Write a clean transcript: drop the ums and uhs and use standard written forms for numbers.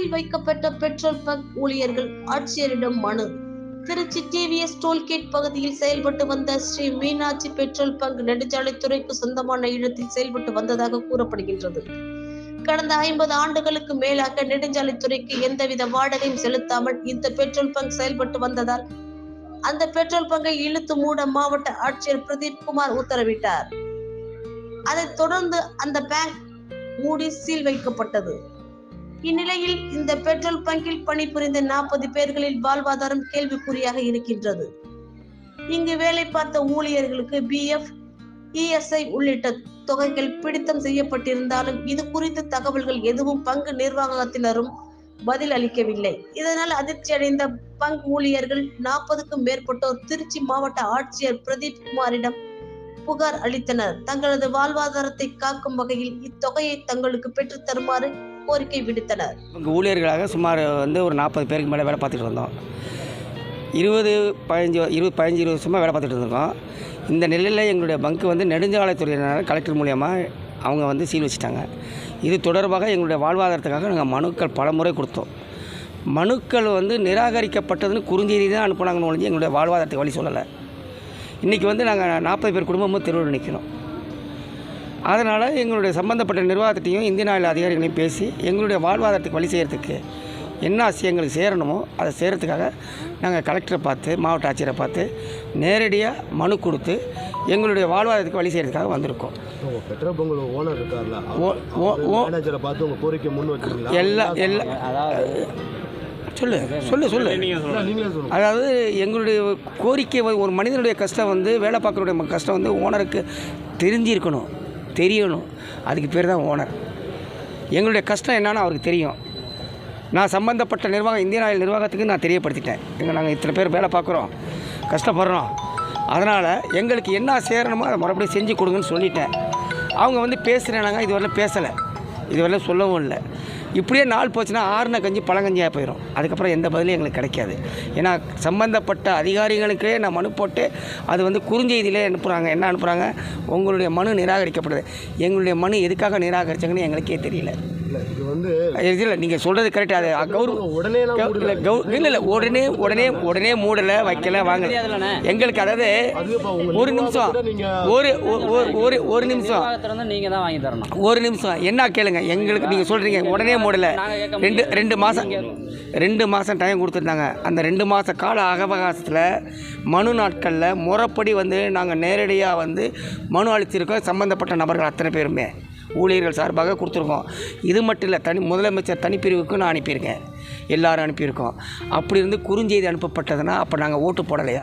Seal வைக்கப்பட்ட petrol bunk ஊழியர்கள் ஆட்சியரிடம் மனு. திருச்சி டிவிஎஸ் டோல்கேட் பகுதியில் செயல்பட்டு வந்த ஸ்ரீ மீனாட்சி பெட்ரோல் பங்க் நெடுஞ்சாலைத்துறைக்கு சொந்தமான இடத்தில் செயல்பட்டு வந்ததாக கூறப்படுகின்றது. கடந்த 50 ஆண்டுகளுக்கு மேலாக நெடுஞ்சாலைத்துறைக்கு எந்தவித வாடகையும் செலுத்தாமல் இந்த பெட்ரோல் பங்க் செயல்பட்டு வந்ததால் அந்த பெட்ரோல் பங்கை இழுத்து மூட மாவட்ட ஆட்சியர் பிரதீப் குமார் உத்தரவிட்டார். அதைத் தொடர்ந்து அந்த பேங்க் மூடி சீல் வைக்கப்பட்டது. இந்நிலையில் இந்த பெட்ரோல் பங்கில் பணிபுரிந்த 40 பேர்களில் வாழ்வாதாரம் கேள்விக்குறியாக இருக்கின்றது. இங்கு வேலை பார்த்த ஊழியர்களுக்கு BF, ESI உள்ளிட்ட தொகைகள் பிடித்தம் செய்யப்பட்டிருந்தாலும் இது குறித்த தகவல்கள் எதுவும் பங்கு நிர்வாகத்தினரும் பதில் அளிக்கவில்லை. இதனால் அதிர்ச்சியடைந்த பங்க் ஊழியர்கள் 40க்கும் மேற்பட்டோர் திருச்சி மாவட்ட ஆட்சியர் பிரதீப் குமாரிடம் புகார் அளித்தனர். தங்களது வாழ்வாதாரத்தை காக்கும் வகையில் இத்தொகையை தங்களுக்கு பெற்றுத் தருமாறு கோரிக்கை விடுத்தனர். ஊழியர்களாக சுமார் ஒரு 40 பேருக்கு மேலே வேலை பார்த்துட்டு வந்தோம். 15 வருஷமாக வேலை பார்த்துட்டு இருந்திருக்கோம். இந்த நிலையில் எங்களுடைய பங்கு நெடுஞ்சாலைத்துறையினர் கலெக்டர் மூலியமாக அவங்க சீல் வச்சுட்டாங்க. இது தொடர்பாக எங்களுடைய வாழ்வாதாரத்துக்காக நாங்கள் மனுக்கள் பல முறை கொடுத்தோம். மனுக்கள் நிராகரிக்கப்பட்டதுன்னு குறுஞ்செய்தி தான் அனுப்புனாங்கன்னு ஒழிஞ்சு எங்களுடைய வாழ்வாதாரத்துக்கு வழி சொல்லலை. இன்றைக்கி நாங்கள் 40 பேர் குடும்பமும் தெருவில் நிற்கணும். அதனால் எங்களுடைய சம்பந்தப்பட்ட நிர்வாகத்தையும் இந்தியன் ஆயில் அதிகாரிகளையும் பேசி எங்களுடைய வாழ்வாதாரத்துக்கு வழி செய்கிறதுக்கு என்ன எங்களுக்கு சேரணுமோ அதை செய்கிறதுக்காக நாங்கள் கலெக்டரை பார்த்து மாவட்ட ஆட்சியரை பார்த்து நேரடியாக மனு கொடுத்து எங்களுடைய வாழ்வாதாரத்துக்கு வழி செய்கிறதுக்காக வந்திருக்கோம். பெட்ரோல் பங்க் ஓனர் இருக்கார்ல, மேனேஜரை பார்த்து உங்கள் கோரிக்கை முன் வச்சுருக்கீங்களா? சொல்லு. அதாவது எங்களுடைய கோரிக்கை ஒரு மனிதனுடைய கஷ்டம் வேலை பார்க்குறோடைய கஷ்டம் ஓனருக்கு தெரிஞ்சிருக்கணும், தெரியணும். அதுக்கு பேர் தான் ஓனர். எங்களுடைய கஷ்டம் என்னன்னு அவருக்கு தெரியும். நான் சம்மந்தப்பட்ட நிர்வாகம் இந்தியன் ஆயில் நிர்வாகத்துக்கு நான் தெரியப்படுத்திட்டேன். நாங்கள் இத்தனை பேர் வேலை பார்க்குறோம், கஷ்டப்படுறோம், அதனால் எங்களுக்கு என்ன சேரணுமோ அதை மறுபடியும் செஞ்சு கொடுங்கன்னு சொல்லிட்டேன். அவங்க பேசுகிறேனாங்க, இதுவரையிலும் பேசலை, இதுவரையிலும் சொல்லவும் இல்லை. இப்படியே நாள் போச்சுன்னா ஆறுன கஞ்சி பழங்கஞ்சியாக போயிடும். அதுக்கப்புறம் எந்த பதிலும் எங்களுக்கு கிடைக்காது. ஏன்னா சம்மந்தப்பட்ட அதிகாரிகளுக்கே நான் மனு போட்டு அது குறுஞ்செய்தியிலே அனுப்புகிறாங்க. என்ன அனுப்புகிறாங்க? உங்களுடைய மனு நிராகரிக்கப்படுது. எங்களுடைய மனு எதுக்காக நிராகரிச்சாங்கன்னு எங்களுக்கே தெரியல. இல்லை, நீங்கள் சொல்கிறது கரெக்டு. அது இல்லை உடனே மூடலை, வைக்கலை, வாங்கலை. எங்களுக்கு அதாவது ஒரு நிமிஷம் ஒரு நிமிஷம் என்ன கேளுங்க. எங்களுக்கு நீங்கள் சொல்கிறீங்க உடனே மூடலை, 2 மாதம் டைம் கொடுத்துருந்தாங்க. அந்த 2 மாத கால அவகாசத்தில் மனு நாட்களில் முறைப்படி நாங்கள் நேரடியாக மனு அளித்திருக்கோம். சம்மந்தப்பட்ட நபர்கள் அத்தனை பேருமே ஊழியர்கள் சார்பாக கொடுத்துருக்கோம். இது மட்டும் இல்லை, முதலமைச்சர் தனிப்பிரிவுக்கும் நான் அனுப்பியிருக்கேன், எல்லோரும் அனுப்பியிருக்கோம். அப்படி குறுஞ்செய்தி அனுப்பப்பட்டதுன்னா அப்போ நாங்கள் ஓட்டு போடலையா?